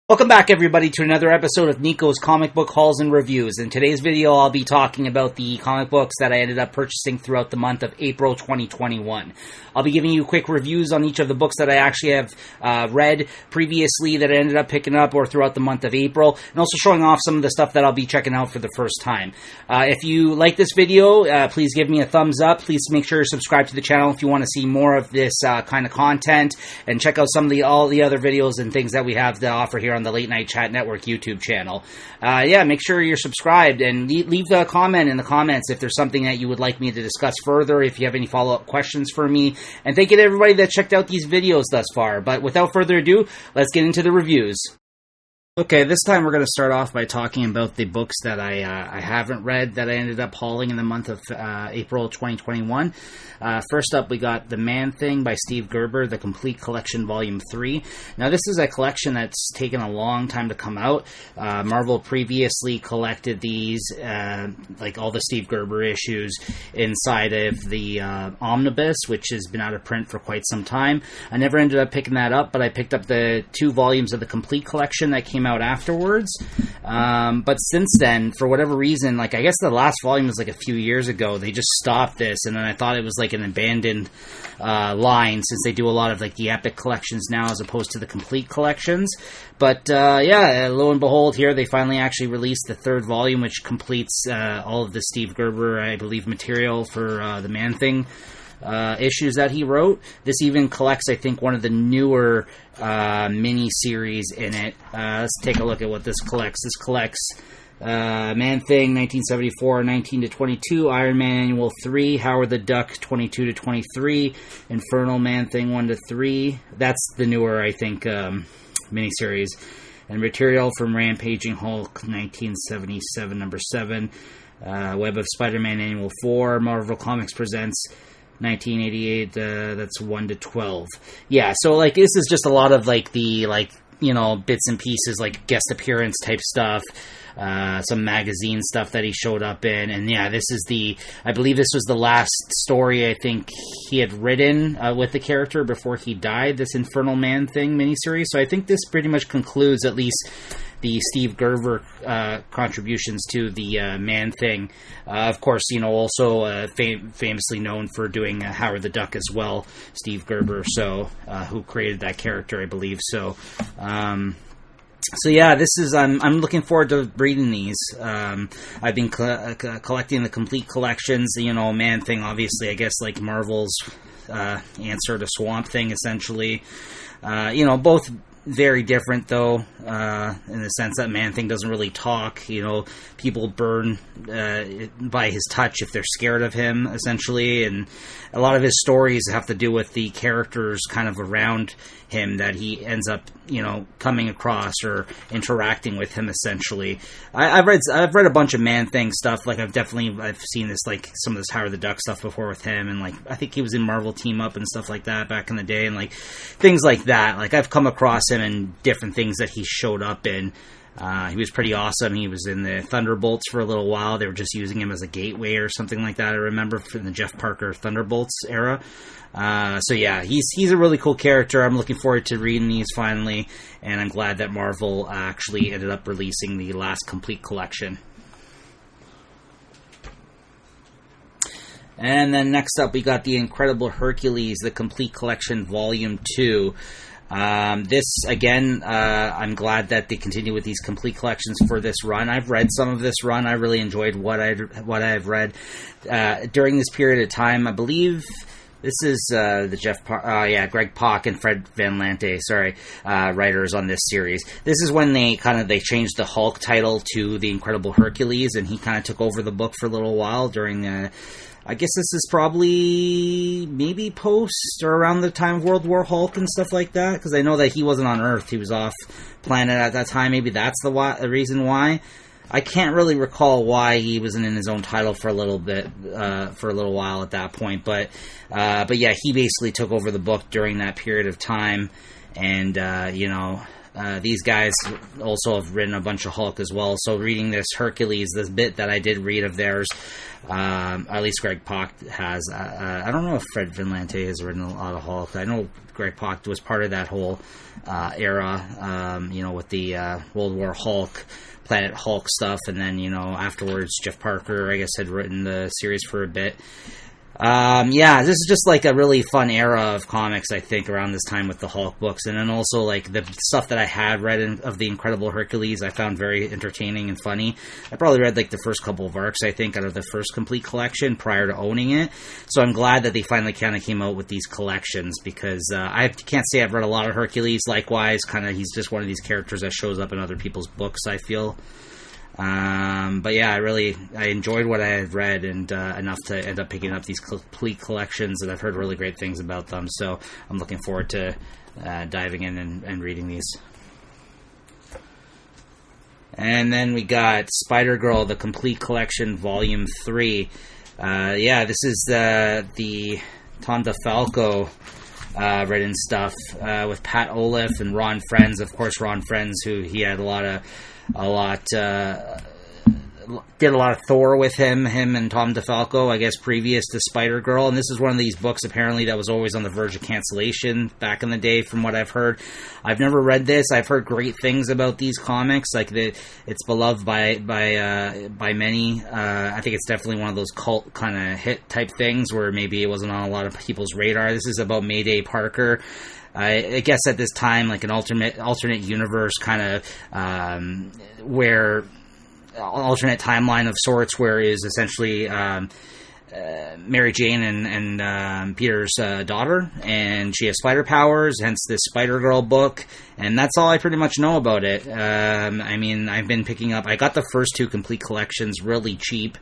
Welcome back, everybody, to another episode of Niko's Comic Book Hauls and Reviews. In today's video, I'll be talking about the comic books that I ended up purchasing throughout the month of April 2021. I'll be giving you quick reviews on each of the books that I actually have read previously that I ended up picking up or throughout the month of April, and also showing off some of the stuff that I'll be checking out for the first time. If you like this video, please give me a thumbs up. Please make sure you're subscribed to the channel if you want to see more of this kind of content, and check out some of all the other videos and things that we have to offer here on the Late Night Chat Network YouTube channel. Make sure you're subscribed, and leave a comment in the comments if there's something that you would like me to discuss further, if you have any follow-up questions for me. And thank you to everybody that checked out these videos thus far. But without further ado, let's get into the reviews. Okay, this time we're going to start off by talking about the books that I haven't read that I ended up hauling in the month of April 2021. First up, we got The Man-Thing by Steve Gerber, The Complete Collection Volume 3. Now, this is a collection that's taken a long time to come out. Marvel previously collected these, like all the Steve Gerber issues, inside of the Omnibus, which has been out of print for quite some time. I never ended up picking that up, but I picked up the 2 volumes of the Complete Collection that came out afterwards. But since then, for whatever reason, I guess the last volume was a few years ago, they just stopped this, and then I thought it was an abandoned line, since they do a lot of the epic collections now as opposed to the complete collections. But lo and behold, here they finally actually released the 3rd volume, which completes all of the Steve Gerber, I believe, material for the Man-Thing issues that he wrote. This even collects, I think, one of the newer mini-series in it. Let's take a look at what this collects. This collects Man-Thing 1974 19-22, Iron Man Annual 3, Howard the Duck 22-23, Infernal Man-Thing 1-3. That's the newer, I think, miniseries. And material from Rampaging Hulk 1977 number 7, Web of Spider-Man Annual 4, Marvel Comics Presents 1988, that's 1-12. Yeah, so this is just a lot of the bits and pieces, guest appearance type stuff, some magazine stuff that he showed up in, and this is I believe this was the last story I think he had written with the character before he died, this Infernal Man-Thing miniseries. So I think this pretty much concludes at least the Steve Gerber contributions to the Man-Thing. Of course, also famously known for doing Howard the Duck as well, Steve Gerber, who created that character, I believe. This is, I'm looking forward to reading these. I've been collecting the complete collections. Man-Thing, obviously, I guess, Marvel's answer to Swamp Thing, essentially. Both very different, though, in the sense that Man-Thing doesn't really talk. People burn by his touch if they're scared of him, essentially, and a lot of his stories have to do with the characters kind of around him that he ends up, coming across or interacting with him, essentially. I've read a bunch of Man-Thing stuff. I've seen this, some of this Howard the Duck stuff before with him, and I think he was in Marvel Team Up and stuff like that back in the day, and things like that. I've come across him in different things that he showed up in. He was pretty awesome. He was in the Thunderbolts for a little while. They were just using him as a gateway or something like that, I remember, from the Jeff Parker Thunderbolts era. He's a really cool character. I'm looking forward to reading these finally, and I'm glad that Marvel actually ended up releasing the last complete collection. And then next up, we got the Incredible Hercules, the Complete Collection Volume 2. This, again, I'm glad that they continue with these complete collections for this run. I've read some of this run. I really enjoyed what I've read during this period of time. I believe this is Greg Pak and Fred Van Lante, writers on this series. This is when they changed the Hulk title to the Incredible Hercules, and he kind of took over the book for a little while during I guess this is probably maybe post or around the time of World War Hulk and stuff like that, because I know that he wasn't on Earth. He was off planet at that time. Maybe that's the reason why. I can't really recall why he wasn't in his own title for a little bit, for a little while at that point. But yeah, he basically took over the book during that period of time, and these guys also have written a bunch of Hulk as well. So reading this Hercules, this bit that I did read of theirs, at least Greg Pak has. I don't know if Fred Vinlante has written a lot of Hulk. I know Greg Pak was part of that whole era, with the World War Hulk, Planet Hulk stuff, and then, afterwards Jeff Parker, I guess, had written the series for a bit. This is just like a really fun era of comics, I think, around this time with the Hulk books. And then also, like, the stuff that I had read of the Incredible Hercules, I found very entertaining and funny. I probably read, like, the first couple of arcs, I think, out of the first complete collection prior to owning it. So I'm glad that they finally kind of came out with these collections, because I can't say I've read a lot of Hercules. Likewise, kind of, he's just one of these characters that shows up in other people's books, I feel. But yeah, I enjoyed what I had read, and enough to end up picking up these complete collections, and I've heard really great things about them, so I'm looking forward to diving in and reading these. And then we got Spider-Girl, the Complete Collection, Volume 3. This is the Tom DeFalco written stuff with Pat Olive and Ron Frenz. Of course, Ron Frenz, who he had did a lot of Thor with him and Tom DeFalco, I guess, previous to Spider-Girl. And this is one of these books, apparently, that was always on the verge of cancellation back in the day, from what I've heard. I've never read this. I've heard great things about these comics. Like, it's beloved by many. I think it's definitely one of those cult kind of hit type things where maybe it wasn't on a lot of people's radar. This is about Mayday Parker. I guess at this time, like an alternate universe kind of where alternate timeline of sorts, where is essentially Mary Jane and Peter's daughter, and she has spider powers, hence this Spider-Girl book, and that's all I pretty much know about it. I've been picking up, I got the first two complete collections really cheap.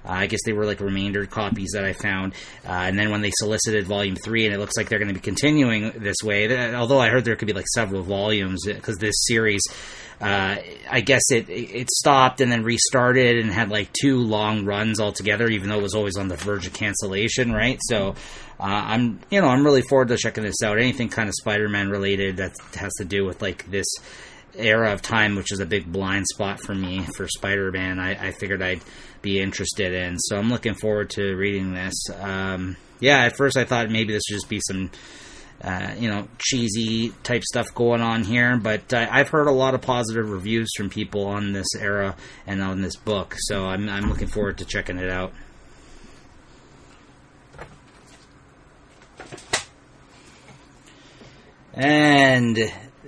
I guess they were like remainder copies that I found. And then when they solicited Volume 3, and it looks like they're going to be continuing this way, although I heard there could be like several volumes, because this series, I guess it stopped and then restarted and had like 2 long runs altogether, even though it was always on the verge of cancellation, right? So I'm really forward to checking this out. Anything kind of Spider-Man related that has to do with like this era of time, which is a big blind spot for me for Spider-Man, I figured I'd be interested in. So I'm looking forward to reading this. At first I thought maybe this would just be some cheesy type stuff going on here, but I've heard a lot of positive reviews from people on this era and on this book, so I'm looking forward to checking it out. And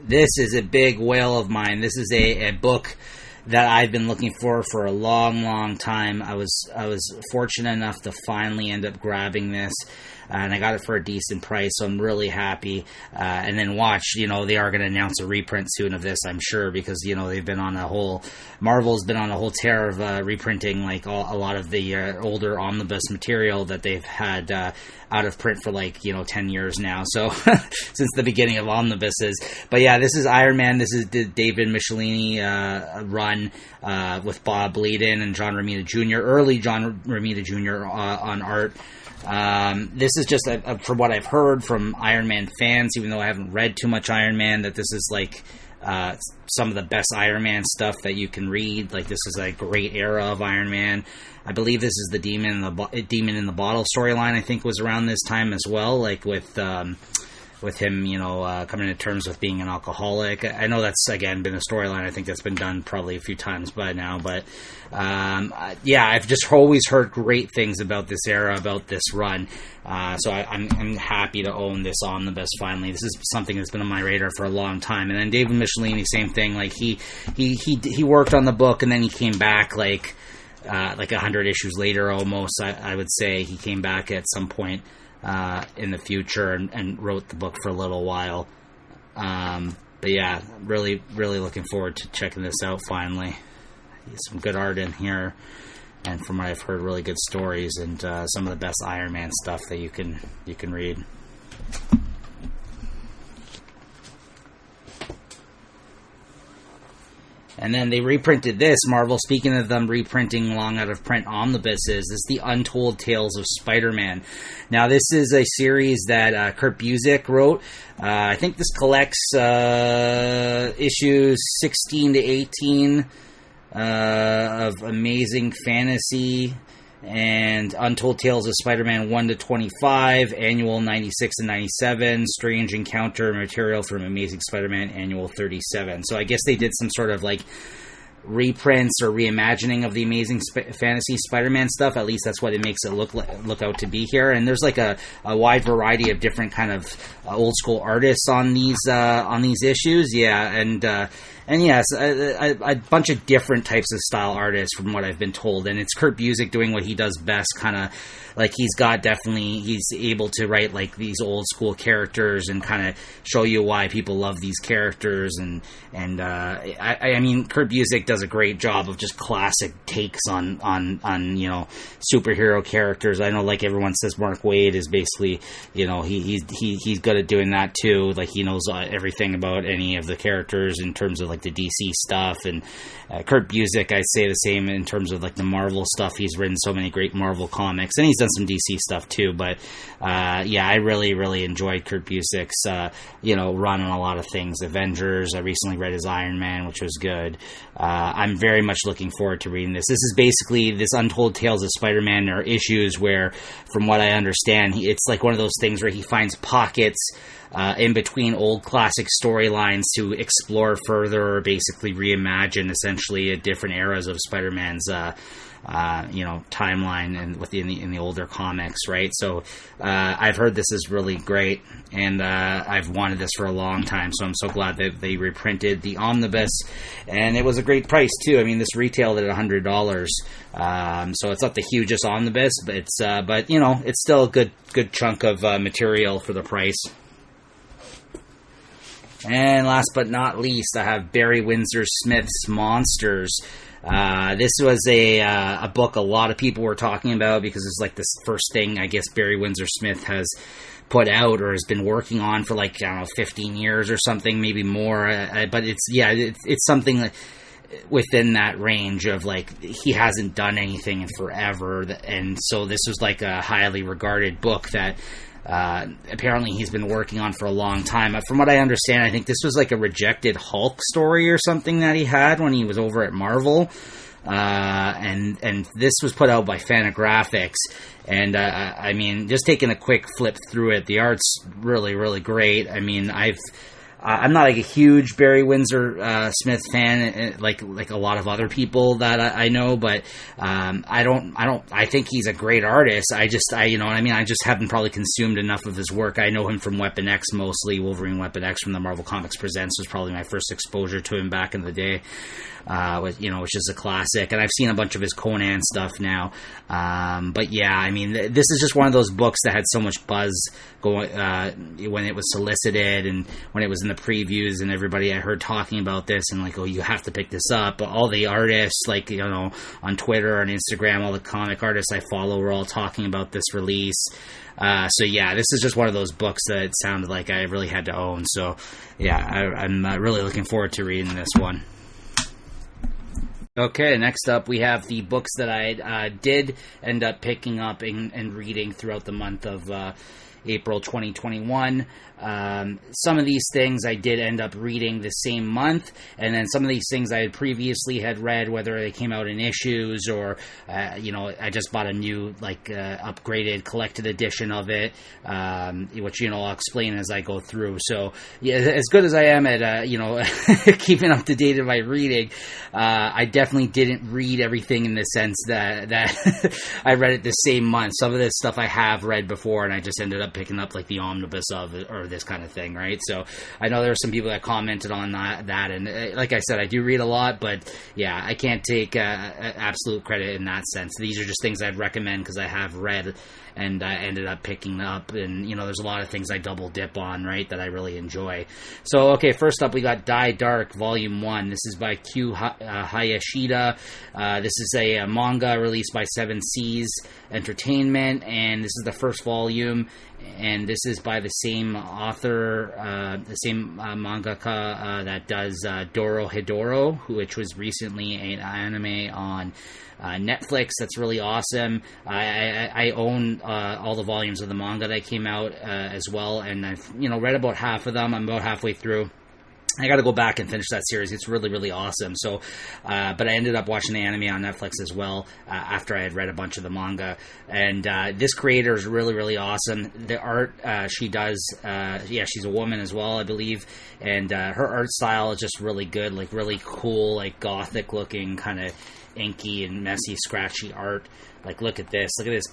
this is a big whale of mine. This is a book that I've been looking for a long, long time. I was fortunate enough to finally end up grabbing this, and I got it for a decent price, so I'm really happy. And then watch, they are going to announce a reprint soon of this, I'm sure, because, they've been on Marvel's been on a whole tear of reprinting, like, a lot of the older omnibus material that they've had out of print for, 10 years now, so, since the beginning of omnibuses. But yeah, this is Iron Man. This is the David Michelini run with Bob Bleedon and John Romita Jr., early John Romita Jr. On art. This is just, from what I've heard from Iron Man fans, even though I haven't read too much Iron Man, that this is like some of the best Iron Man stuff that you can read. Like, this is a great era of Iron Man. I believe this is the Demon in the Bottle storyline. I think was around this time as well, like with him, coming to terms with being an alcoholic. I know that's, again, been a storyline. I think that's been done probably a few times by now. But, I've just always heard great things about this era, about this run. So I'm happy to own this omnibus finally. This is something that's been on my radar for a long time. And then David Michelini, same thing. Like, he worked on the book, and then he came back, like 100 issues later almost, I would say. He came back at some point in the future and wrote the book for a little while. But yeah, really, really looking forward to checking this out finally. Some good art in here, and from what I've heard, really good stories, and some of the best Iron Man stuff that you can read. And then they reprinted this, Marvel, speaking of them reprinting long out of print omnibuses, this is the Untold Tales of Spider-Man. Now, this is a series that Kurt Busiek wrote. I think this collects issues 16 to 18 of Amazing Fantasy and Untold Tales of Spider-Man 1 to 25, Annual 96 and 97, Strange Encounter material from Amazing Spider-Man Annual 37. So I guess they did some sort of like reprints or reimagining of the Amazing Fantasy Spider-Man stuff. At least that's what it makes it look out to be here. And there's like a wide variety of different kind of old school artists on these issues. Yeah, and yes, a bunch of different types of style artists from what I've been told. And it's Kurt Busiek doing what he does best, kind of like he's able to write like these old school characters and kind of show you why people love these characters. And I mean, Kurt Busiek does a great job of just classic takes on superhero characters. I know, like everyone says, Mark Waid is basically, he's good at doing that too. Like he knows everything about any of the characters in terms of like the DC stuff. And Kurt Busiek, I'd say the same in terms of like the Marvel stuff. He's written so many great Marvel comics, and he's done some DC stuff too. But I really enjoyed Kurt Busiek's run on a lot of things. Avengers, I recently read his Iron Man, which was good. I'm very much looking forward to reading this. This is basically this Untold Tales of Spider-Man. There are issues where, from what I understand, it's like one of those things where he finds pockets in between old classic storylines to explore further, or basically reimagine essentially different eras of Spider-Man's timeline and in the older comics, right? So I've heard this is really great, and I've wanted this for a long time, so I'm so glad that they reprinted the omnibus, and it was a great price too. I mean, this retailed at $100, so it's not the hugest omnibus, but it's still a good chunk of material for the price. And last but not least, I have Barry Windsor Smith's Monsters. This was a book a lot of people were talking about because it's like this first thing I guess Barry Windsor Smith has put out or has been working on for 15 years or something, maybe more. But it's something that within that range of he hasn't done anything in forever, and so this was like a highly regarded book that apparently he's been working on for a long time. From what I understand, I think this was like a rejected Hulk story or something that he had when he was over at Marvel. And this was put out by Fantagraphics. And, I mean, just taking a quick flip through it, the art's really, really great. I mean, I'm not like a huge Barry Windsor Smith fan, like a lot of other people that I know, but I think he's a great artist. I just haven't probably consumed enough of his work. I know him from Weapon X mostly. Wolverine Weapon X from the Marvel Comics Presents was probably my first exposure to him back in the day. Which is a classic, and I've seen a bunch of his Conan stuff now. But yeah, I mean, this is just one of those books that had so much buzz going when it was solicited and when it was in the previews, and everybody I heard talking about this and oh, you have to pick this up. But all the artists, on Twitter and Instagram, all the comic artists I follow were all talking about this release. So yeah, this is just one of those books that it sounded like I really had to own. So yeah, I'm really looking forward to reading this one. Okay, next up we have the books that I did end up picking up and reading throughout the month of April 2021. Some of these things I did end up reading the same month, and then some of these things I had previously had read, whether they came out in issues or, I just bought a new, upgraded collected edition of it, which, I'll explain as I go through. So, yeah, as good as I am at, keeping up to date in my reading, I definitely didn't read everything in the sense that I read it the same month. Some of this stuff I have read before, and I just ended up picking up, the omnibus of it, or this kind of thing, right? So I know there are some people that commented on that, and like I said, I do read a lot, but yeah, I can't take absolute credit in that sense. These are just things I'd recommend because I have read and I ended up picking up, and there's a lot of things I double dip on, right, that I really enjoy. So okay, first up we got Die Dark Volume 1. This is by Q Hayashida. This is a manga released by Seven Seas Entertainment, and this is the first volume, and this is by the same author, the same mangaka that does Dorohedoro, which was recently an anime on Netflix. That's really awesome. I own all the volumes of the manga that came out as well, and I've read about half of them. I'm about halfway through. I got to go back and finish that series. It's really, really awesome. So, but I ended up watching the anime on Netflix as well after I had read a bunch of the manga. And this creator is really, really awesome. The art she does, she's a woman as well, I believe. And her art style is just really good, like really cool, like gothic looking, kind of inky and messy, scratchy art. Like, look at this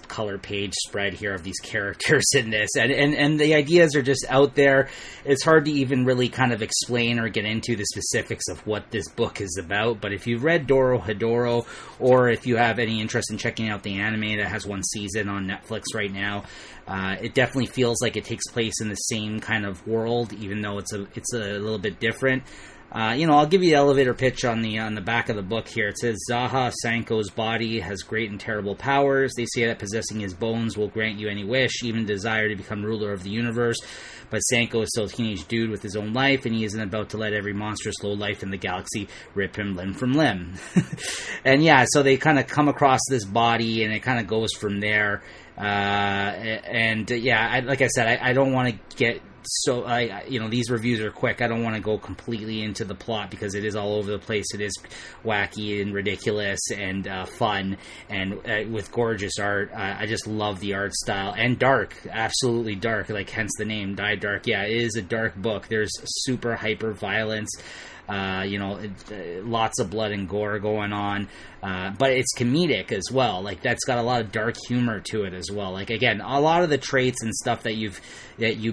color page spread here of these characters in this. And the ideas are just out there. It's hard to even really kind of explain or get into the specifics of what this book is about. But if you've read Dorohedoro, or if you have any interest in checking out the anime that has one season on Netflix right now, it definitely feels like it takes place in the same kind of world, even though it's a little bit different. I'll give you the elevator pitch on the back of the book here. It says, Zaha Sanko's body has great and terrible powers. They say that possessing his bones will grant you any wish, even desire to become ruler of the universe. But Sanko is still a teenage dude with his own life, and he isn't about to let every monstrous lowlife in the galaxy rip him limb from limb. And yeah, so they kind of come across this body, and it kind of goes from there. Like I said, I don't want to get... So, these reviews are quick. I don't want to go completely into the plot because it is all over the place. It is wacky and ridiculous and fun, and with gorgeous art. I just love the art style. And dark. Absolutely dark. Like, hence the name, Die Dark. Yeah, it is a dark book. There's super hyper violence. Lots of blood and gore going on, but it's comedic as well. Like, that's got a lot of dark humor to it as well. Like, again, a lot of the traits and stuff that you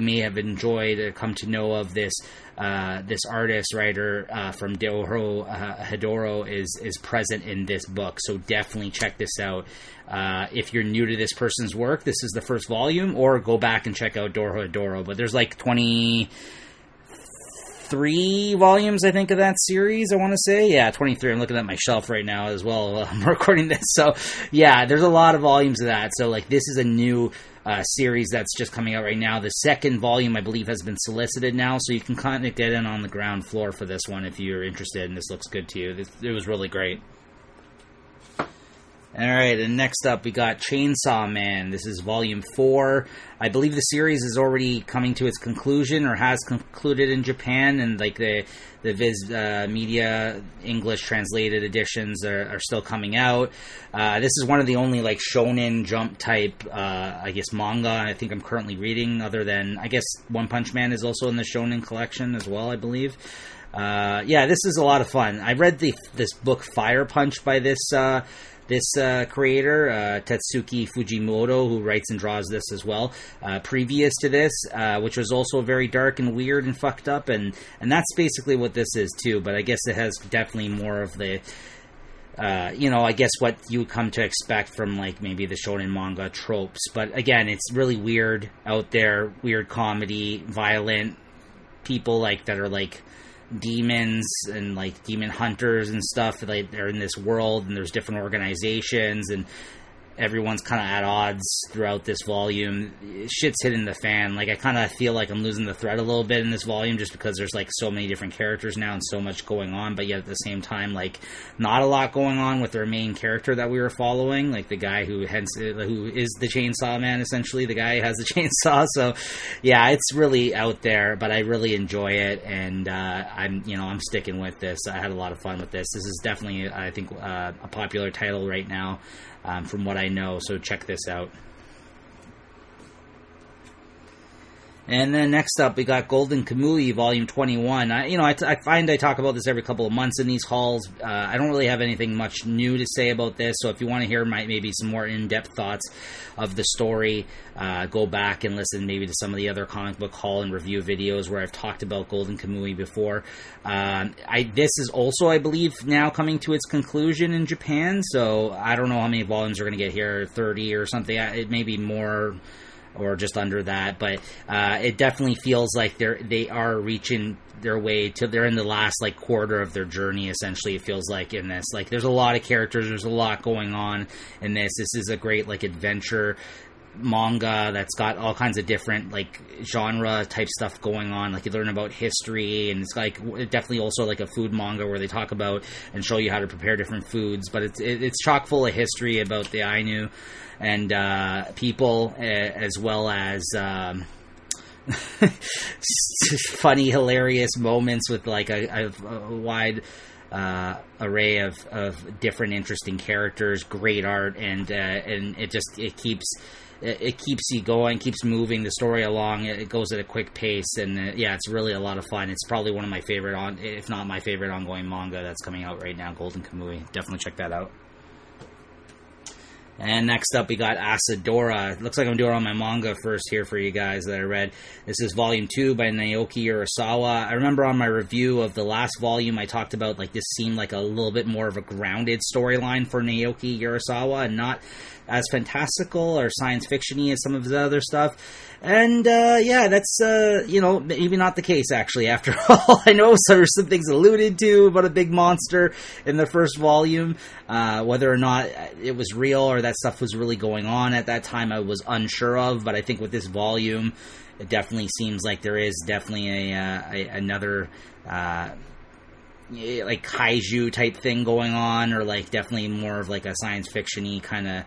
may have enjoyed or come to know of this artist writer from Dorohedoro is present in this book. So definitely check this out. If you're new to this person's work, this is the first volume, or go back and check out Dorohedoro. But there's like 23 volumes, I think, of that series, I want to say. Yeah, 23. I'm looking at my shelf right now as well while I'm recording this. So, yeah, there's a lot of volumes of that. So, like, this is a new series that's just coming out right now. The second volume, I believe, has been solicited now, so you can kind of get in on the ground floor for this one if you're interested and this looks good to you. It was really great. Alright, and next up we got Chainsaw Man. This is Volume 4. I believe the series is already coming to its conclusion, or has concluded in Japan, and like the Viz Media English translated editions are still coming out. This is one of the only like Shonen Jump type, manga I think I'm currently reading, other than, I guess, One Punch Man is also in the Shonen collection as well, I believe. This is a lot of fun. I read this book Fire Punch by this creator, Tetsuki Fujimoto, who writes and draws this as well, previous to this, which was also very dark and weird and fucked up, and that's basically what this is too, but I guess it has definitely more of the, I guess what you would come to expect from like maybe the shonen manga tropes, but again, it's really weird out there, weird comedy, violent people like that are like demons and like demon hunters and stuff. Like, they're in this world, and there's different organizations, and everyone's kind of at odds throughout this volume. Shit's hitting the fan. Like, I kind of feel like I'm losing the thread a little bit in this volume, just because there's like so many different characters now and so much going on, but yet at the same time, like, not a lot going on with our main character that we were following, like the guy who is the Chainsaw Man, essentially, the guy who has the chainsaw. So yeah, it's really out there, but I really enjoy it, and I'm sticking with this. I had a lot of fun with this. This is definitely, I think, a popular title right now, from what I know, so check this out. And then next up, we got Golden Kamui, Volume 21. I find I talk about this every couple of months in these hauls. I don't really have anything much new to say about this, so if you want to hear maybe some more in-depth thoughts of the story, go back and listen maybe to some of the other comic book haul and review videos where I've talked about Golden Kamui before. This is also, I believe, now coming to its conclusion in Japan, so I don't know how many volumes are going to get here, 30 or something. It may be more or just under that, but it definitely feels like they are reaching their way to, they're in the last quarter of their journey, essentially. It feels like in this, there's a lot of characters, there's a lot going on in this. This is a great adventure manga that's got all kinds of different genre type stuff going on. You learn about history, and it's definitely also a food manga where they talk about and show you how to prepare different foods, but it's chock full of history about the Ainu and people, as well as funny, hilarious moments with a wide array of different interesting characters, great art, and it keeps you going, keeps moving the story along. It goes at a quick pace, and it's really a lot of fun. It's probably one of my favorite, if not my favorite, ongoing manga that's coming out right now, Golden Kamui. Definitely check that out. And next up, we got Asadora. Looks like I'm doing all my manga first here for you guys that I read. This is Volume 2 by Naoki Urasawa. I remember on my review of the last volume, I talked about this seemed like a little bit more of a grounded storyline for Naoki Urasawa, and not as fantastical or science fiction-y as some of his other stuff. And, that's, maybe not the case, actually, after all. I know there's some things alluded to about a big monster in the first volume. Whether or not it was real or that stuff was really going on at that time, I was unsure of. But I think with this volume, it definitely seems like there is definitely another kaiju type thing going on, or definitely more of a science fiction-y kind of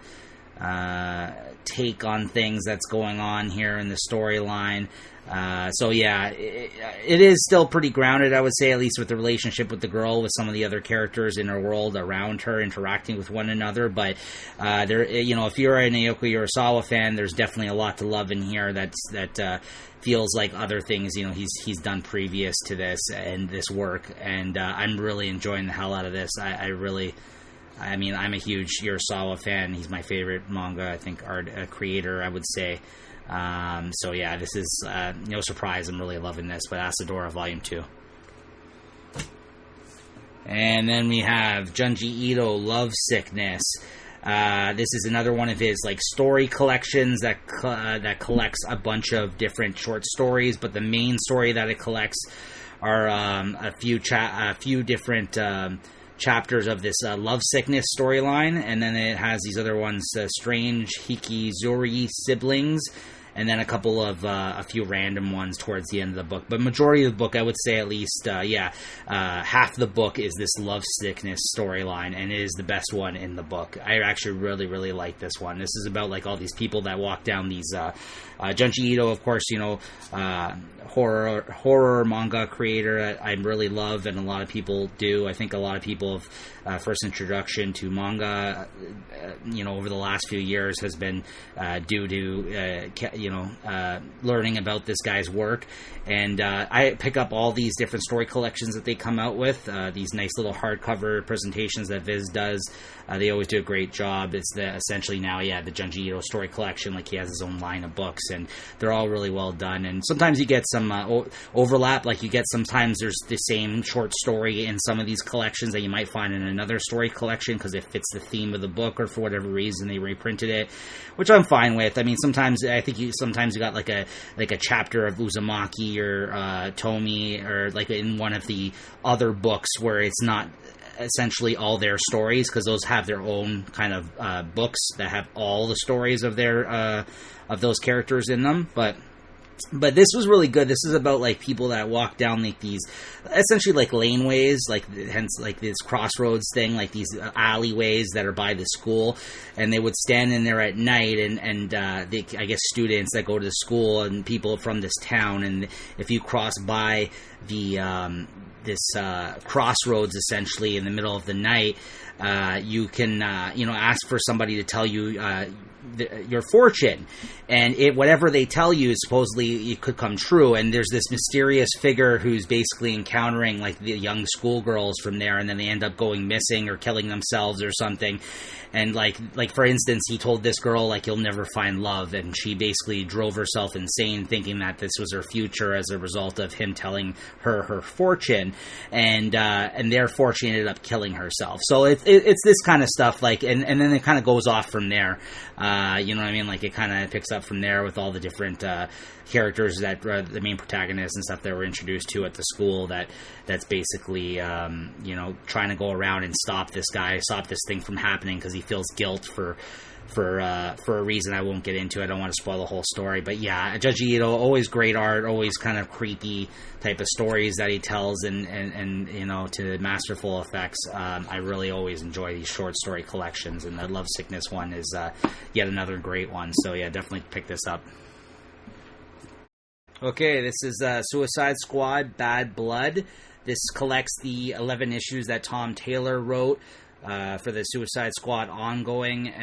take on things that's going on here in the storyline. It is still pretty grounded, I would say, at least with the relationship with the girl, with some of the other characters in her world around her interacting with one another. But if you're a Naoki Urasawa fan, there's definitely a lot to love in here that feels like other things he's done previous to this and this work, and I'm really enjoying the hell out of this. I'm a huge Urasawa fan. He's my favorite manga, I think, creator, I would say. This is no surprise. I'm really loving this. But Asadora Volume 2. And then we have Junji Ito, Love Sickness. This is another one of his story collections that collects a bunch of different short stories, but the main story that it collects are a few different chapters of this Love Sickness storyline, and then it has these other ones, Strange Hikizuri Siblings, and then a few random ones towards the end of the book. But majority of the book, I would say at least, half the book is this Love Sickness storyline, and it is the best one in the book. I actually really, really like this one. This is about all these people that walk down these Junji Ito, of course, horror manga creator I really love, and a lot of people do. I think a lot of people first introduction to manga, over the last few years has been due to learning about this guy's work. And I pick up all these different story collections that they come out with, these nice little hardcover presentations that Viz does. They always do a great job. It's essentially now, the Junji Ito story collection. He has his own line of books, and they're all really well done. And sometimes you get some overlap. Sometimes there's the same short story in some of these collections that you might find in another story collection because it fits the theme of the book, or for whatever reason they reprinted it, which I'm fine with. Sometimes you got a chapter of Uzumaki or Tomi, or in one of the other books where it's not essentially all their stories, because those have their own kind of books that have all the stories of their of those characters in them. But this was really good. This is about people that walk down these essentially laneways, hence this crossroads thing, these alleyways that are by the school, and they would stand in there at night, and they, I guess, students that go to the school and people from this town, and if you cross by this crossroads essentially in the middle of the night, you can ask for somebody to tell you your fortune, and whatever they tell you, supposedly it could come true. And there's this mysterious figure who's basically encountering like the young schoolgirls from there, and then they end up going missing or killing themselves or something. And like for instance, he told this girl like you'll never find love, and she basically drove herself insane thinking that this was her future as a result of him telling her fortune, and therefore she ended up killing herself. So it's this kind of stuff, like, and then it kind of goes off from there. You know what I mean? Like, it kind of picks up from there with all the different characters that the main protagonists and stuff that were introduced to at the school that's basically trying to go around and stop this thing from happening because he feels guilt for a reason I won't get into. I don't want to spoil the whole story, but yeah, Junji Ito, always great art, always kind of creepy type of stories that he tells, and to masterful effects. I really always enjoy these short story collections, and the Love Sickness one is yet another great one. So yeah, definitely pick this up. Okay, this is Suicide Squad Bad Blood. This collects the 11 issues that Tom Taylor wrote for the Suicide Squad ongoing,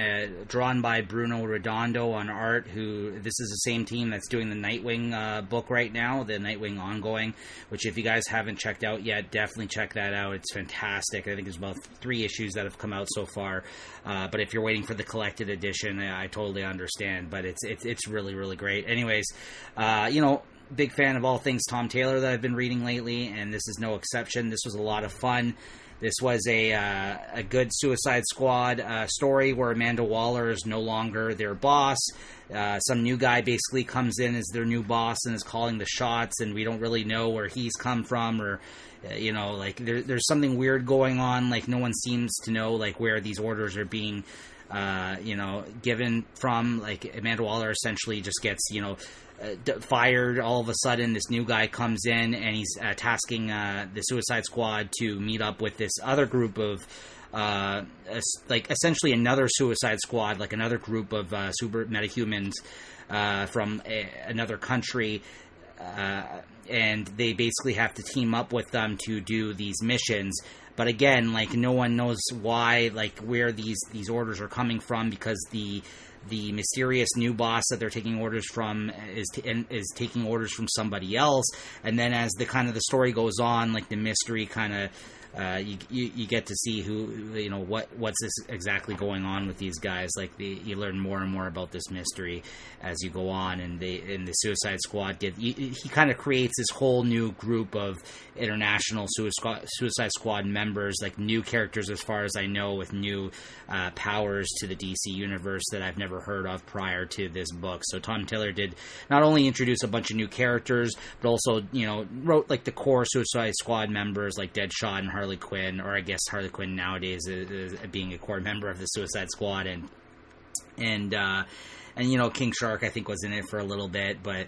drawn by Bruno Redondo on art, this is the same team that's doing the Nightwing book right now, the Nightwing ongoing, which if you guys haven't checked out yet, definitely check that out. It's fantastic. I think there's about 3 issues that have come out so far, but if you're waiting for the collected edition, I totally understand, but it's really, really great. Anyways, big fan of all things Tom Taylor that I've been reading lately, and this is no exception. This was a lot of fun. This was a good Suicide Squad story where Amanda Waller is no longer their boss. Some new guy basically comes in as their new boss and is calling the shots, and we don't really know where he's come from, or there's something weird going on. Like, no one seems to know like where these orders are being given from. Like, Amanda Waller essentially just gets fired all of a sudden. This new guy comes in and he's tasking the Suicide Squad to meet up with this other group of essentially another Suicide Squad, like another group of super metahumans from another country, and they basically have to team up with them to do these missions. But again, like, no one knows why, like, where these orders are coming from, because the mysterious new boss that they're taking orders from is taking orders from somebody else. And then as the story goes on, like, the mystery kind of you get to see what's this exactly going on with these guys. Like, you learn more and more about this mystery as you go on, and the Suicide Squad he kind of creates this whole new group of international Suicide Squad members, like new characters as far as I know, with new powers to the DC universe that I've never heard of prior to this book. So Tom Taylor did not only introduce a bunch of new characters, but also wrote like the core Suicide Squad members like Deadshot and Harley Quinn, or I guess Harley Quinn nowadays is being a core member of the Suicide Squad, and King Shark I think was in it for a little bit, but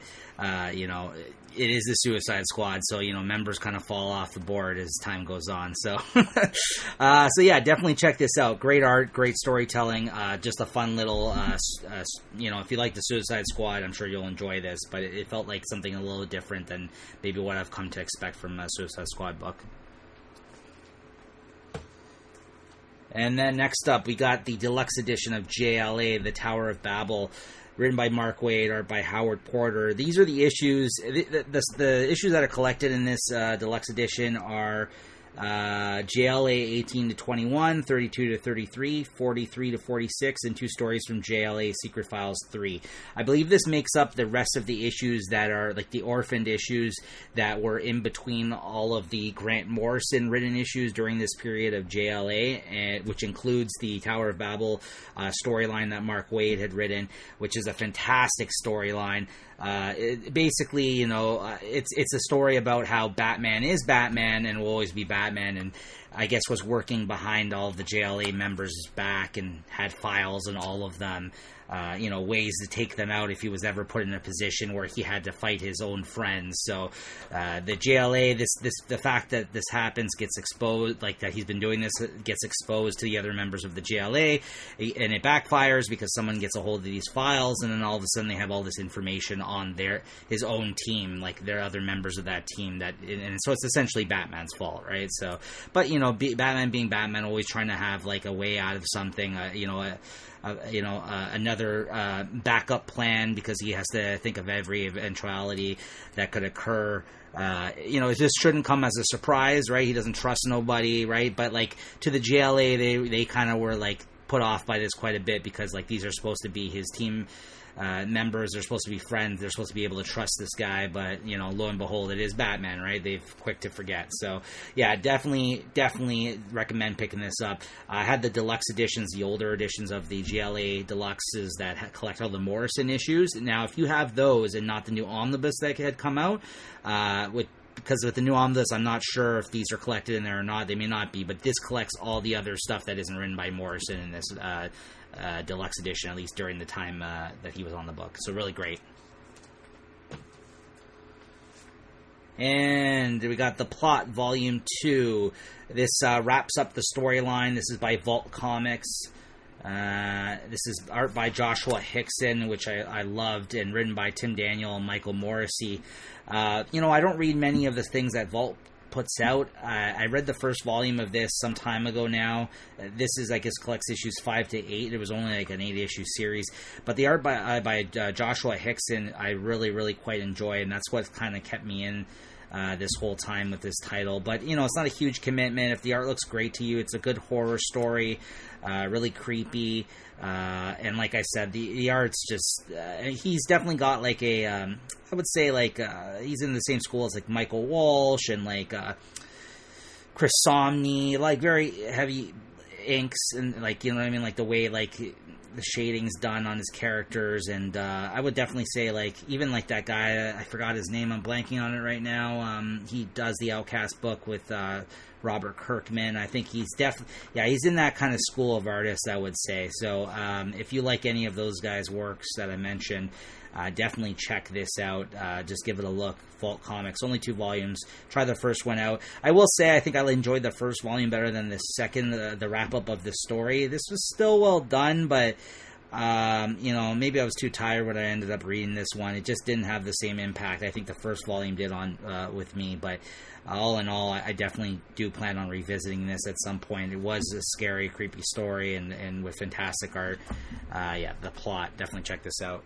it is the Suicide Squad, so members kind of fall off the board as time goes on. So so yeah, definitely check this out. Great art, great storytelling, just a fun little if you like the Suicide Squad, I'm sure you'll enjoy this, but it felt like something a little different than maybe what I've come to expect from a Suicide Squad book. And then next up, we got the deluxe edition of JLA, The Tower of Babel, written by Mark Waid, art by Howard Porter. These are the issues. The issues that are collected in this deluxe edition are JLA 18 to 21, 32 to 33, 43 to 46, and 2 stories from JLA Secret Files 3. I believe this makes up the rest of the issues that are like the orphaned issues that were in between all of the Grant Morrison written issues during this period of JLA, which includes the Tower of Babel storyline that Mark Waid had written, which is a fantastic storyline. Basically, it's a story about how Batman is Batman and will always be Batman, and I guess was working behind all of the JLA members' back and had files on all of them, ways to take them out if he was ever put in a position where he had to fight his own friends. So the JLA, the fact that this happens gets exposed, like that he's been doing this gets exposed to the other members of the JLA, and it backfires because someone gets a hold of these files, and then all of a sudden they have all this information on his own team, like their other members of that team, and so it's essentially Batman's fault, right? So, but Batman being Batman, always trying to have like a way out of something, another backup plan, because he has to think of every eventuality that could occur. It just shouldn't come as a surprise, right? He doesn't trust nobody, right? But like to the JLA, they kind of were like put off by this quite a bit, because like these are supposed to be his team members, they're supposed to be friends, they're supposed to be able to trust this guy, but lo and behold, it is Batman, right? They've quick to forget. So yeah, definitely recommend picking this up. I had the deluxe editions, the older editions of the GLA deluxes that collect all the Morrison issues. Now if you have those and not the new omnibus that had come out, because with the new omnibus, I'm not sure if these are collected in there or not. They may not be, but this collects all the other stuff that isn't written by Morrison in this deluxe edition, at least during the time that he was on the book. So really great. And we got The Plot, Volume 2. This wraps up the storyline. This is by Vault Comics. This is art by Joshua Hickson, which I loved, and written by Tim Daniel and Michael Morrissey. I don't read many of the things that Vault puts out. I read the first volume of this some time ago now. This is, I guess, collects issues 5 to 8. It was only like an 8-issue series. But the art by Joshua Hickson, I really, really quite enjoy, and that's what kind of kept me in this whole time with this title. But, it's not a huge commitment. If the art looks great to you, it's a good horror story, really creepy. And like I said, the art's just, he's definitely got like a, I would say like, he's in the same school as like Michael Walsh and like Chris Somney, like very heavy inks and like, like the way like the shading's done on his characters. And I would definitely say like, even like that guy, I forgot his name, I'm blanking on it right now. He does the Outcast book with Robert Kirkman. I think he's he's in that kind of school of artists, I would say. So if you like any of those guys' works that I mentioned, definitely check this out. Just give it a look. Vault Comics, only 2 volumes. Try the first one out. I will say I think I enjoyed the first volume better than the second, the wrap-up of the story. This was still well done, but maybe I was too tired when I ended up reading this one. It just didn't have the same impact I think the first volume did on with me. But all in all, I definitely do plan on revisiting this at some point. It was a scary, creepy story, and with fantastic art. The Plot. Definitely check this out.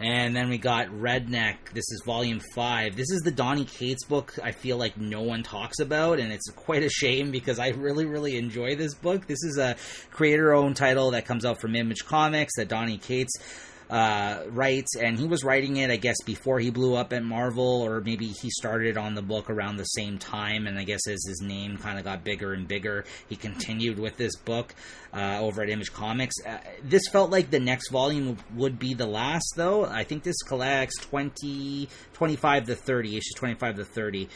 And then we got Redneck. This is Volume 5. This is the Donny Cates book I feel like no one talks about, and it's quite a shame because I really, really enjoy this book. This is a creator-owned title that comes out from Image Comics that Donny Cates writes, and he was writing it, I guess, before he blew up at Marvel, or maybe he started on the book around the same time, and I guess as his name kind of got bigger and bigger, he continued with this book over at Image Comics. This felt like the next volume would be the last, though. I think this collects 25 to 30, issues 25 to 30.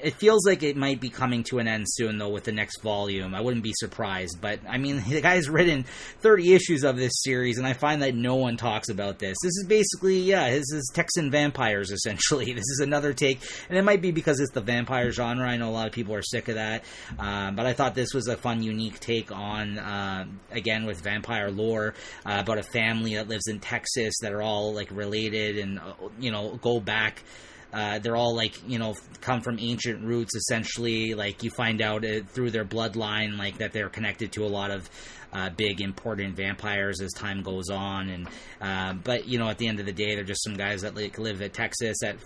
It feels like it might be coming to an end soon, though, with the next volume. I wouldn't be surprised. But, I mean, the guy's written 30 issues of this series, and I find that no one talks about this. This is basically, this is Texan vampires, essentially. This is another take, and it might be because it's the vampire genre. I know a lot of people are sick of that. But I thought this was a fun, unique take on, again, with vampire lore, about a family that lives in Texas that are all, like, related and, go back. They're all, like, come from ancient roots, essentially. Like, you find out through their bloodline, like, that they're connected to a lot of big, important vampires as time goes on. And but, at the end of the day, they're just some guys that, like, live in Texas at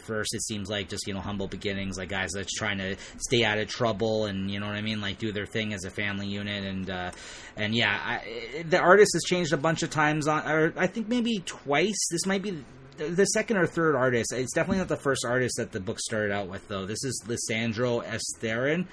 first. It seems like just, humble beginnings, like guys that's trying to stay out of trouble and, you know what I mean, like, do their thing as a family unit. And the artist has changed a bunch of times, or I think maybe twice. This might be the second or third artist. It's definitely not the first artist that the book started out with, though. This is Lisandro Esterin.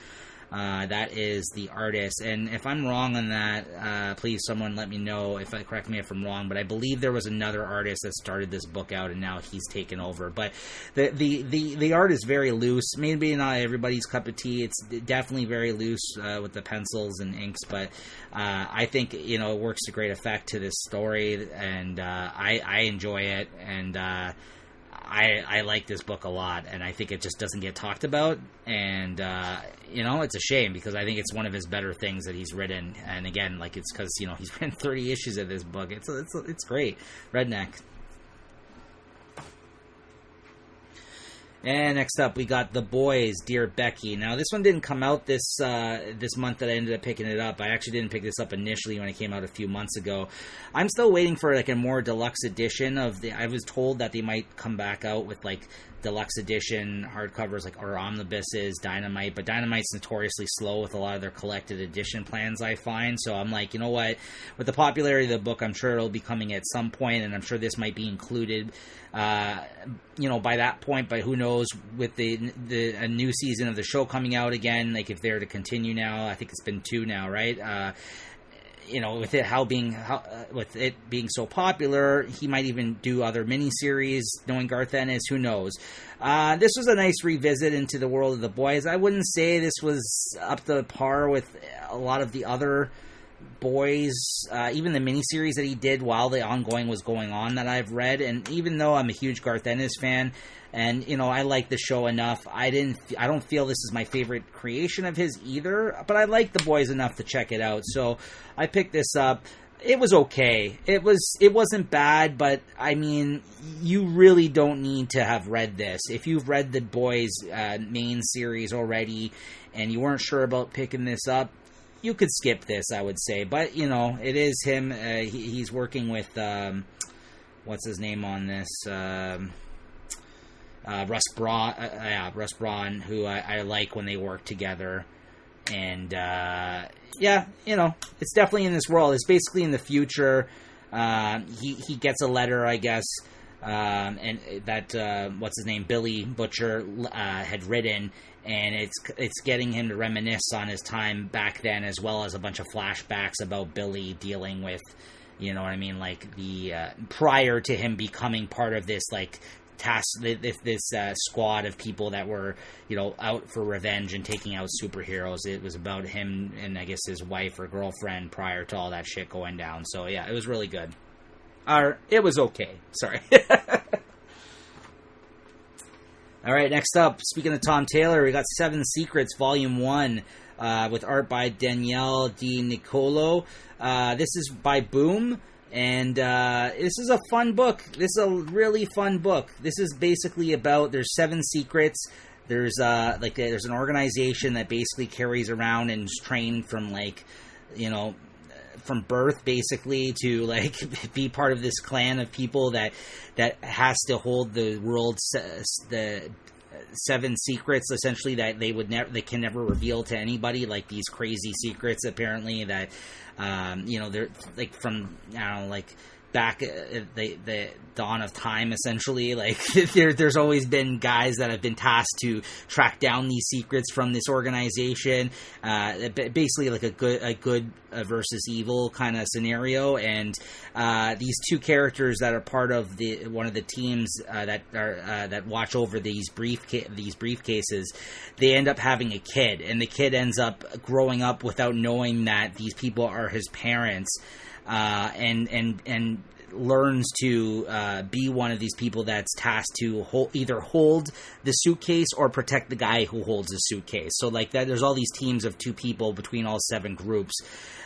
That is the artist. And if I'm wrong on that, please someone let me know, correct me if I'm wrong, but I believe there was another artist that started this book out and now he's taken over. But the art is very loose. Maybe not everybody's cup of tea. It's definitely very loose with the pencils and inks, but I think, it works to great effect to this story, and I enjoy it, and I like this book a lot, and I think it just doesn't get talked about, and it's a shame because I think it's one of his better things that he's written. And again, like, it's because he's written 30 issues of this book. It's great. Redneck. And next up, we got The Boys, Dear Becky. Now, this one didn't come out this month that I ended up picking it up. I actually didn't pick this up initially when it came out a few months ago. I'm still waiting for like a more deluxe edition of the. I was told that they might come back out with like deluxe edition hardcovers, like or omnibuses, Dynamite. But Dynamite's notoriously slow with a lot of their collected edition plans, I find. So I'm like, you know what? With the popularity of the book, I'm sure it'll be coming at some point, and I'm sure this might be included. By that point, but who knows, with a new season of the show coming out again, like if they're to continue now, I think it's been 2 now, right? With it being so popular, he might even do other miniseries, knowing Garth Ennis, who knows. This was a nice revisit into the world of The Boys. I wouldn't say this was up to par with a lot of the other Boys, even the miniseries that he did while the ongoing was going on that I've read. And even though I'm a huge Garth Ennis fan, and I like the show enough, I don't feel this is my favorite creation of his either, but I like The Boys enough to check it out. So I picked this up. It was okay. It wasn't bad, but I mean, you really don't need to have read this. If you've read The Boys main series already and you weren't sure about picking this up, you could skip this, I would say. But, it is him. He's working with, what's his name on this? Russ Braun, who I like when they work together. And, it's definitely in this world. It's basically in the future. He gets a letter, I guess, and that, what's his name, Billy Butcher, had written, and it's getting him to reminisce on his time back then, as well as a bunch of flashbacks about Billy dealing with, like the, prior to him becoming part of this, like, this squad of people that were, out for revenge and taking out superheroes. It was about him and I guess his wife or girlfriend prior to all that shit going down. So yeah, it was really good. It was okay. Sorry. All right, next up, speaking of Tom Taylor, we got 7 Secrets, Volume 1, with art by Danielle Di Nicolo. This is by Boom, and this is a fun book. This is a really fun book. This is basically about, there's 7 secrets. There's there's an organization that basically carries around and is trained from from birth basically to be part of this clan of people that has to hold the world's the 7 secrets essentially that they can never reveal to anybody, like these crazy secrets apparently that they're from back at the dawn of time, essentially. There's always been guys that have been tasked to track down these secrets from this organization. Basically, like a good versus evil kind of scenario. And these 2 characters that are part of one of the teams that watch over these briefcases, they end up having a kid, and the kid ends up growing up without knowing that these people are his parents. And learns to be one of these people that's tasked to either hold the suitcase or protect the guy who holds the suitcase. So there's all these teams of 2 people between all 7 groups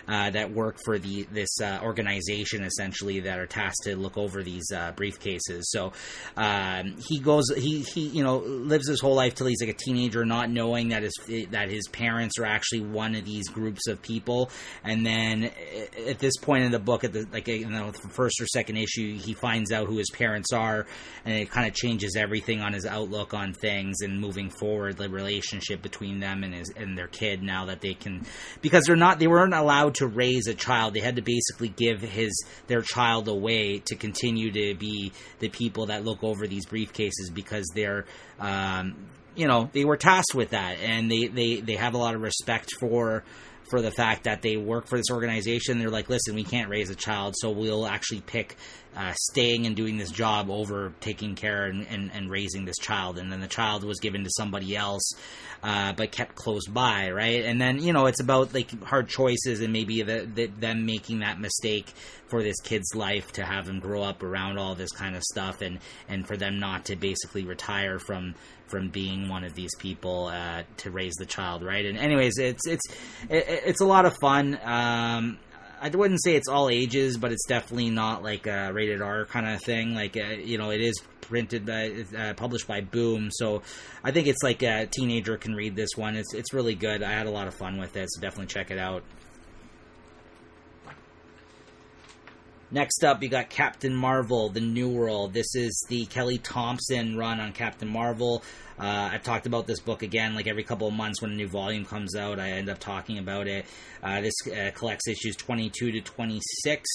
that work for this organization essentially that are tasked to look over these briefcases. So he lives his whole life till he's like a teenager, not knowing that his parents are actually one of these groups of people. And then at this point in the book, at the first or second issue, he finds out who his parents are, and it kind of changes everything on his outlook on things and moving forward, the relationship between them and their kid, now that they can, because they weren't allowed to raise a child. They had to basically give their child away to continue to be the people that look over these briefcases, because they're they were tasked with that, and they have a lot of respect for the fact that they work for this organization. They're like, listen, we can't raise a child, so we'll actually pick staying and doing this job over taking care and raising this child. And then the child was given to somebody else, but kept close by, right? And then, it's about hard choices and maybe them making that mistake for this kid's life, to have him grow up around all this kind of stuff, and for them not to basically retire from being one of these people to raise the child, right? And anyways, it's a lot of fun. I wouldn't say it's all ages, but it's definitely not like a rated R kind of thing. Like, you know, it is published by Boom, so I think it's like a teenager can read this one. It's really good. I had a lot of fun with it, so definitely check it out. Next up, you got Captain Marvel, The New World. This is the Kelly Thompson run on Captain Marvel. I've talked about this book again, like every couple of months when a new volume comes out, I end up talking about it. This collects issues 22 to 26.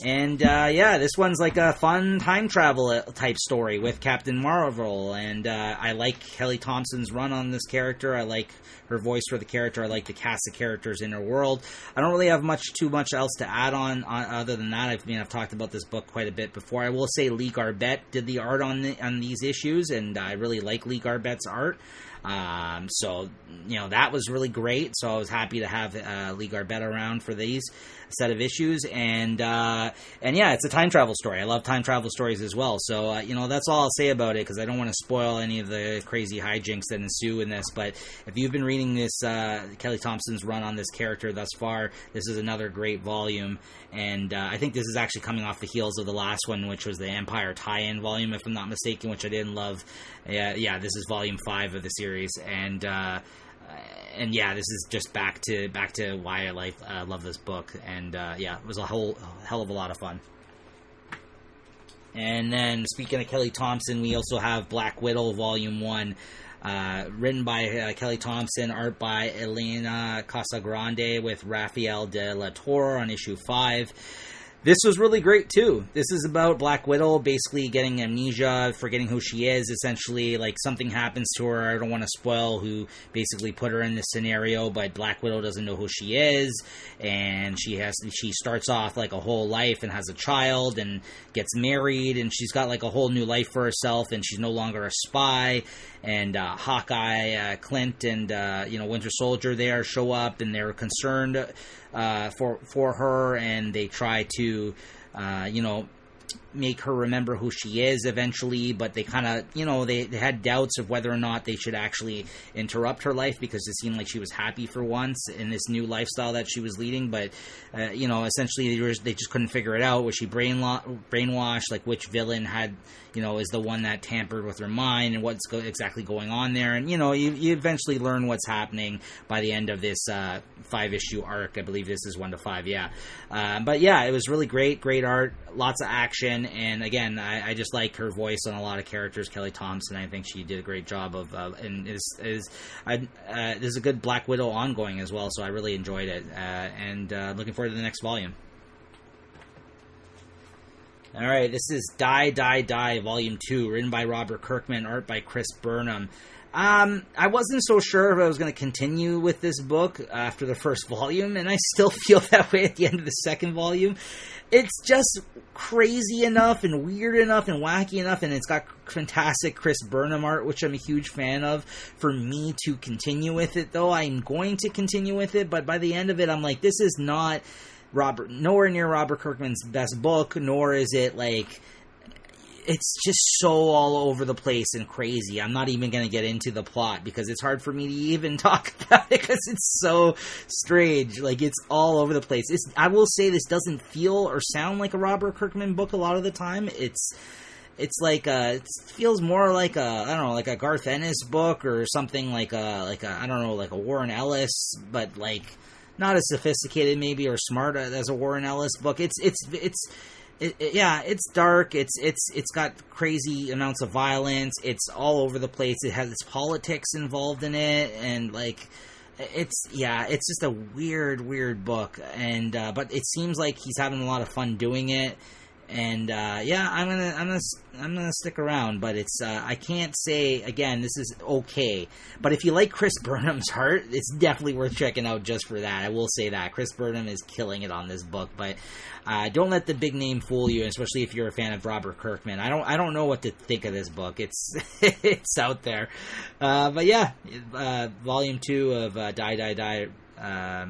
And, yeah, this one's like a fun time travel type story with Captain Marvel. And I like Kelly Thompson's run on this character. I like her voice for the character. I like the cast of characters in her world. I don't really have too much else to add on other than that. I've talked about this book quite a bit before. I will say Lee Garbett did the art on these issues, and I really like Lee Garbett's art. So, you know, that was really great. So I was happy to have Lee Garbett around for these set of issues. And yeah, it's a time travel story. I love time travel stories as well. So, you know, that's all I'll say about it, because I don't want to spoil any of the crazy hijinks that ensue in this. But if you've been reading this, Kelly Thompson's run on this character thus far, this is another great volume. And I think this is actually coming off the heels of the last one, which was the Empire tie-in volume, if I'm not mistaken, which I didn't love. Yeah, this is volume 5 of the series, and yeah, this is just back to why I love this book, and yeah, it was a hell of a lot of fun. And then, speaking of Kelly Thompson, we also have Black Widow Volume 1, written by Kelly Thompson, art by Elena Casagrande, with Rafael de la Torre on issue 5. This was really great, too. This is about Black Widow basically getting amnesia, forgetting who she is, essentially. Like, something happens to her. I don't want to spoil who basically put her in this scenario, but Black Widow doesn't know who she is, and she starts off, like, a whole life and has a child and gets married, and she's got, like, a whole new life for herself, and she's no longer a spy, and Hawkeye, Clint, and, you know, Winter Soldier there show up, and they're concerned for her, and they try to, you know, make her remember who she is eventually, but they kind of, you know, they had doubts of whether or not they should actually interrupt her life, because it seemed like she was happy for once in this new lifestyle that she was leading, but, you know, essentially they just couldn't figure it out. Was she brainwashed? Like, which villain had, you know, is the one that tampered with her mind, and what's exactly going on there? And, you know, you eventually learn what's happening by the end of this 5-issue arc. I believe this is 1 to 5, yeah. But yeah, it was really great art, lots of action, and again, I just like her voice on a lot of characters. Kelly Thompson, I think she did a great job of, and there's a good Black Widow ongoing as well, so I really enjoyed it, and looking forward to the next volume. Alright, this is Die, Die, Die, Volume 2, written by Robert Kirkman, art by Chris Burnham. I wasn't so sure if I was going to continue with this book after the first volume, and I still feel that way at the end of the second volume. It's just crazy enough, and weird enough, and wacky enough, and it's got fantastic Chris Burnham art, which I'm a huge fan of, for me to continue with it, though. I'm going to continue with it, but by the end of it, I'm like, this is not nowhere near Robert Kirkman's best book, nor is it like, it's just so all over the place and crazy. I'm not even going to get into the plot, because it's hard for me to even talk about it, because it's so strange. Like, it's all over the place. I will say this doesn't feel or sound like a Robert Kirkman book a lot of the time. It's like it feels more like I don't know, like a Garth Ennis book, or something like a I don't know, like a Warren Ellis, but like not as sophisticated maybe or smart as a Warren Ellis book. It's dark. It's got crazy amounts of violence. It's all over the place. It has its politics involved in it, and like, it's just a weird book. And but it seems like he's having a lot of fun doing it. And yeah, I'm gonna stick around, but it's I can't say again this is okay. But if you like Chris Burnham's art, it's definitely worth checking out just for that. I will say that Chris Burnham is killing it on this book, but don't let the big name fool you, especially if you're a fan of Robert Kirkman. I don't know what to think of this book. It's it's out there, but yeah, Volume 2 of Die Die Die,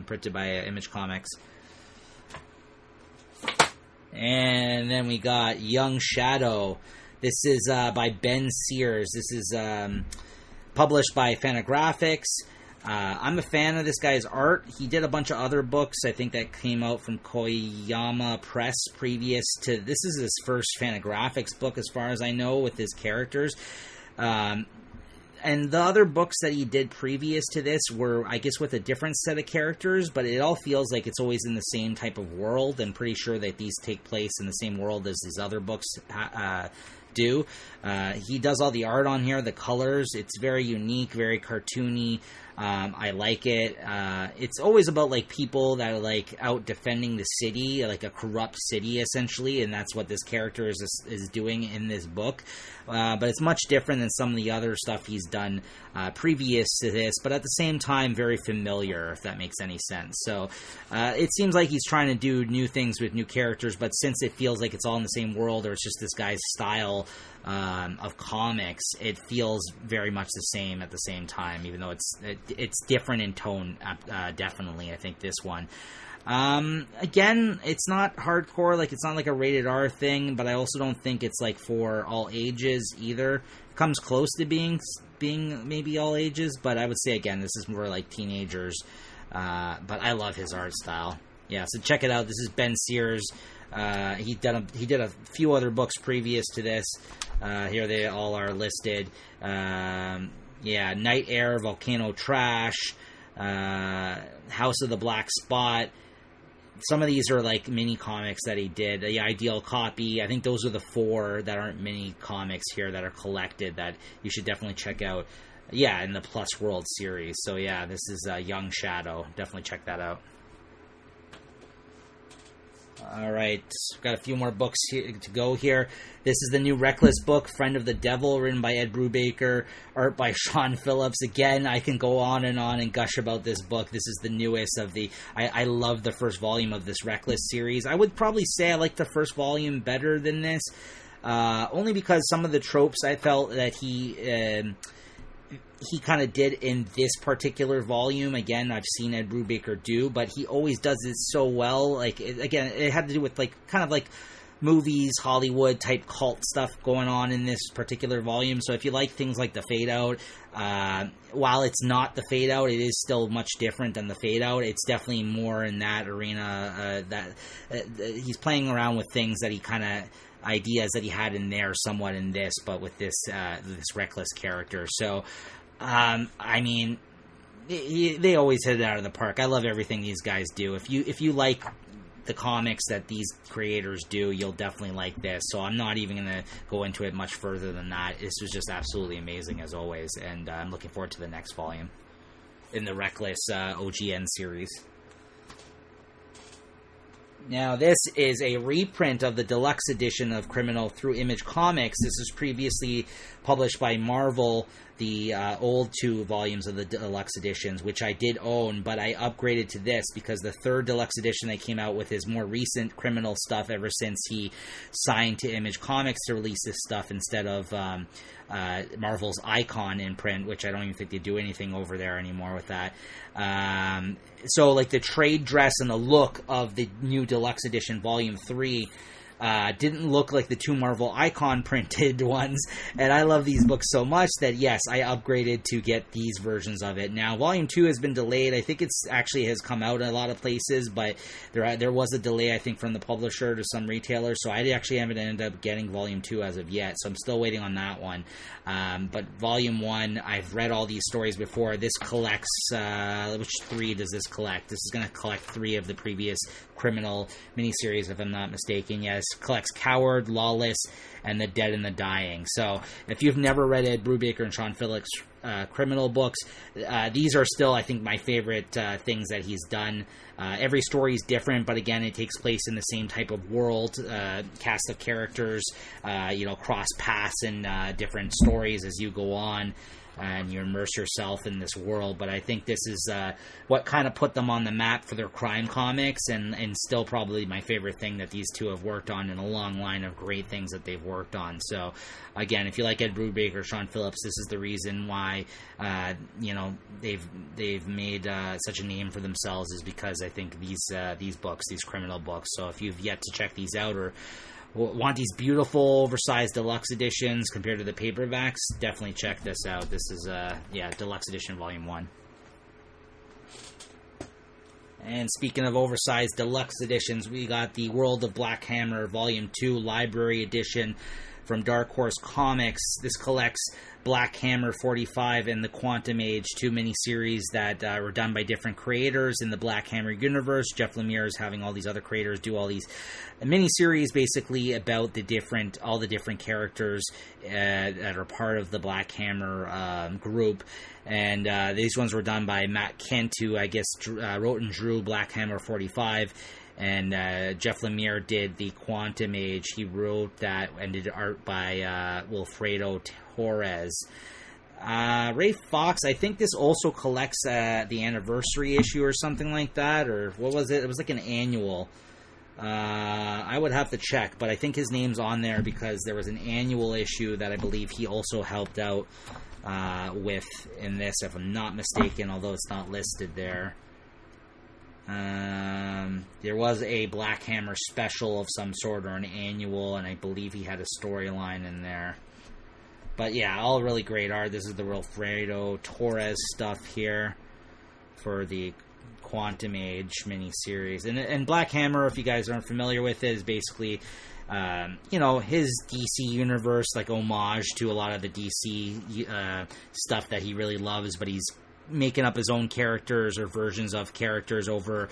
printed by Image Comics. And then we got Young Shadow. This is by Ben Sears. This is published by Fantagraphics. I'm a fan of this guy's art. He did a bunch of other books, I think, that came out from Koyama Press previous to... This is his first Fantagraphics book, as far as I know, with his characters. And the other books that he did previous to this were, I guess, with a different set of characters, but it all feels like it's always in the same type of world. I'm pretty sure that these take place in the same world as these other books do. He does all the art on here, the colors. It's very unique, very cartoony. I like it. It's always about, like, people that are, like, out defending the city, like a corrupt city, essentially, and that's what this character is doing in this book. But it's much different than some of the other stuff he's done previous to this, but at the same time, very familiar, if that makes any sense. So it seems like he's trying to do new things with new characters, but since it feels like it's all in the same world, or it's just this guy's style of comics, it feels very much the same at the same time, even though it's different in tone, definitely, I think, this one. Again, it's not hardcore, like, it's not like a rated R thing, but I also don't think it's, like, for all ages either. It comes close to being maybe all ages, but I would say, again, this is more like teenagers, but I love his art style. Yeah, so check it out. This is Ben Sears. He did a few other books previous to this. Here they all are listed. Night Air, Volcano Trash, House of the Black Spot. Some of these are like mini comics that he did. The Ideal Copy. I think those are the 4 that aren't mini comics here that are collected that you should definitely check out. Yeah, in the Plus World series. So yeah, this is Young Shadow. Definitely check that out. Alright, got a few more books here to go here. This is the new Reckless book, Friend of the Devil, written by Ed Brubaker, art by Sean Phillips. Again, I can go on and gush about this book. This is the newest of the... I love the first volume of this Reckless series. I would probably say I like the first volume better than this, only because some of the tropes I felt that he kind of did in this particular volume. Again, I've seen Ed Brubaker do, but he always does it so well. Like, again, it had to do with, like, kind of like movies, Hollywood type cult stuff going on in this particular volume. So if you like things like the Fade Out, while it's not the Fade Out, it is still much different than the Fade Out. It's definitely more in that arena, that he's playing around with things that he kind of ideas that he had in there somewhat in this, but with this Reckless character. So I mean, they always hit it out of the park. I love everything these guys do. If you like the comics that these creators do, you'll definitely like this. So I'm not even going to go into it much further than that. This was just absolutely amazing as always, and I'm looking forward to the next volume in the Reckless OGN series. Now, this is a reprint of the deluxe edition of Criminal through Image Comics. This was previously published by Marvel, the old 2 volumes of the deluxe editions, which I did own, but I upgraded to this because the 3rd deluxe edition that came out with his more recent Criminal stuff ever since he signed to Image Comics to release this stuff instead of Marvel's Icon imprint, which I don't even think they do anything over there anymore with that. So, like, the trade dress and the look of the new deluxe edition volume 3 didn't look like the 2 Marvel Icon printed ones, and I love these books so much that, yes, I upgraded to get these versions of it. Now, Volume 2 has been delayed. I think it's actually has come out in a lot of places, but there was a delay, I think, from the publisher to some retailers, so I actually haven't ended up getting Volume 2 as of yet, so I'm still waiting on that one. But Volume 1, I've read all these stories before. This collects, which 3 does this collect? This is going to collect 3 of the previous Criminal miniseries, if I'm not mistaken. Yes, collects Coward, Lawless, and The Dead and the Dying. So, if you've never read Ed Brubaker and Sean Phillips' Criminal books, these are still, I think, my favorite things that he's done. Every story is different, but again, it takes place in the same type of world, cast of characters, cross paths in different stories as you go on, and you immerse yourself in this world. But I think this is what kind of put them on the map for their crime comics, and still probably my favorite thing that these 2 have worked on in a long line of great things that they've worked on. So, again, if you like Ed Brubaker, Sean Phillips, this is the reason why they've made such a name for themselves, is because I think these books, these Criminal books. So if you've yet to check these out, or want these beautiful oversized deluxe editions compared to the paperbacks, definitely check this out. This is deluxe edition volume 1. And speaking of oversized deluxe editions, we got the World of Black Hammer Volume 2 Library Edition from Dark Horse Comics. This collects Black Hammer 45 and the Quantum Age, 2 miniseries that were done by different creators in the Black Hammer universe. Jeff Lemire is having all these other creators do all these miniseries basically about all the different characters that are part of the Black Hammer group. And these ones were done by Matt Kent, who I guess wrote and drew Black Hammer 45. And Jeff Lemire did the Quantum Age. He wrote that and did art by Wilfredo Torres. Ray Fox, I think this also collects the anniversary issue or something like that. Or what was it? It was like an annual. I would have to check, but I think his name's on there because there was an annual issue that I believe he also helped out with in this, if I'm not mistaken, although it's not listed there. There was a Black Hammer special of some sort or an annual, and I believe he had a storyline in there. But yeah, all really great art. This is the Wilfredo Torres stuff here for the Quantum Age miniseries. And Black Hammer, if you guys aren't familiar with it, is basically his DC universe, like homage to a lot of the DC stuff that he really loves, but he's making up his own characters or versions of characters over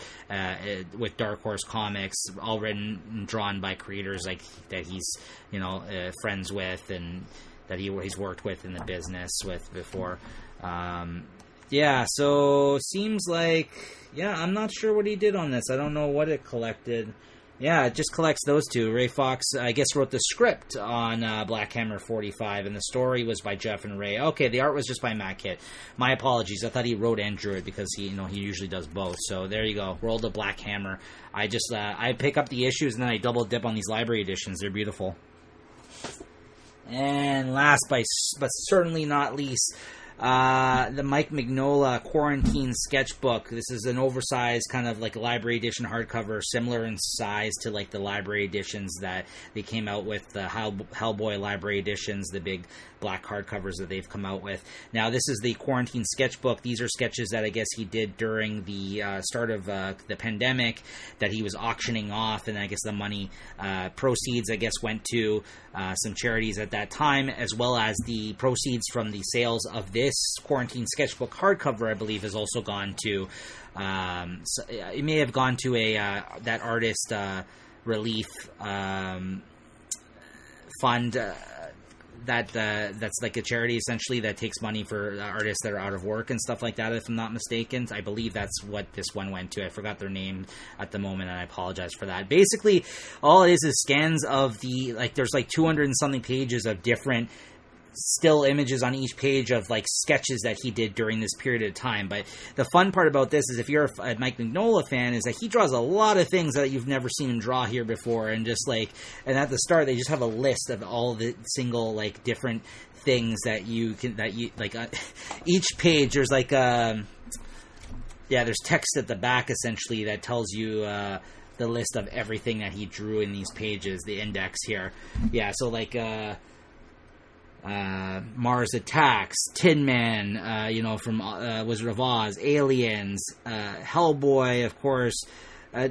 with Dark Horse Comics, all written and drawn by creators like that he's friends with and that he's worked with in the business with before. So seems like I'm not sure what he did on this. I don't know what it collected. Yeah, it just collects those two. Ray Fox, I guess, wrote the script on Black Hammer 45, and the story was by Jeff and Ray. Okay, the art was just by Matt Kent. My apologies. I thought he wrote and drew it because he usually does both. So there you go. World of Black Hammer. I just I pick up the issues and then I double dip on these library editions. They're beautiful. And last but certainly not least, the Mike Mignola Quarantine Sketchbook. This is an oversized kind of like a library edition hardcover, similar in size to like the library editions that they came out with, the Hellboy library editions, the big black hardcovers that they've come out with. Now this is the Quarantine Sketchbook. These are sketches that I guess he did during the start of the pandemic that he was auctioning off, and I guess the money proceeds I guess went to some charities at that time, as well as the proceeds from the sales of this Quarantine Sketchbook hardcover, I believe, has also gone to it may have gone to a that artist relief fund that's like a charity essentially that takes money for artists that are out of work and stuff like that, if I'm not mistaken. I believe that's what this one went to. I forgot their name at the moment and I apologize for that. Basically all it is scans of there's like 200 and something pages of different still images on each page of like sketches that he did during this period of time. But the fun part about this is if you're a Mike Mignola fan is that he draws a lot of things that you've never seen him draw here before, and and at the start they just have a list of all the single like different things that you each page there's like there's text at the back essentially that tells you the list of everything that he drew in these pages, the index here. So like Mars Attacks, Tin Man, from Wizard of Oz, Aliens, Hellboy, of course,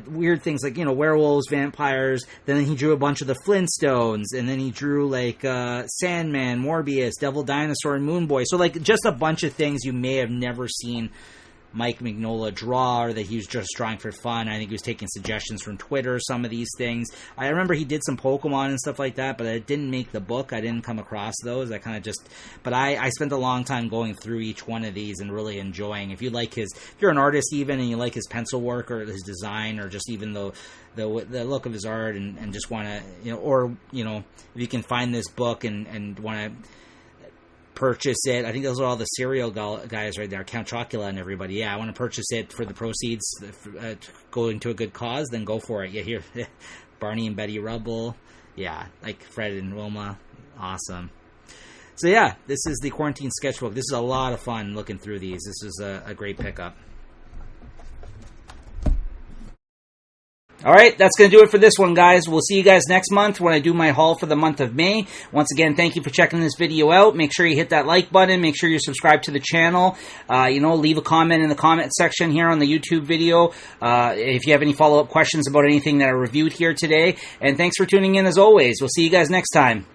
weird things like, werewolves, vampires. Then he drew a bunch of the Flintstones, and then he drew like Sandman, Morbius, Devil Dinosaur, and Moon Boy. So like just a bunch of things you may have never seen Mike Mignola draw, or that he was just drawing for fun. I think he was taking suggestions from Twitter, some of these things. I remember he did some Pokemon and stuff like that, but it didn't make the book. I didn't come across those. But I spent a long time going through each one of these and really enjoying. If you're an artist even, and you like his pencil work or his design, or just even the look of his art, and just want to, if you can find this book and want to purchase it. I think those are all the cereal guys right there, Count Chocula and everybody. I want to purchase it for the proceeds, going to a good cause, then go for it. Here, Barney and Betty Rubble. Like Fred and Wilma. Awesome. So this is the Quarantine Sketchbook. This is a lot of fun looking through these. This is a great pickup. All right, that's going to do it for this one, guys. We'll see you guys next month when I do my haul for the month of May. Once again, thank you for checking this video out. Make sure you hit that like button. Make sure you're subscribed to the channel. Leave a comment in the comment section here on the YouTube video if you have any follow-up questions about anything that I reviewed here today. And thanks for tuning in as always. We'll see you guys next time.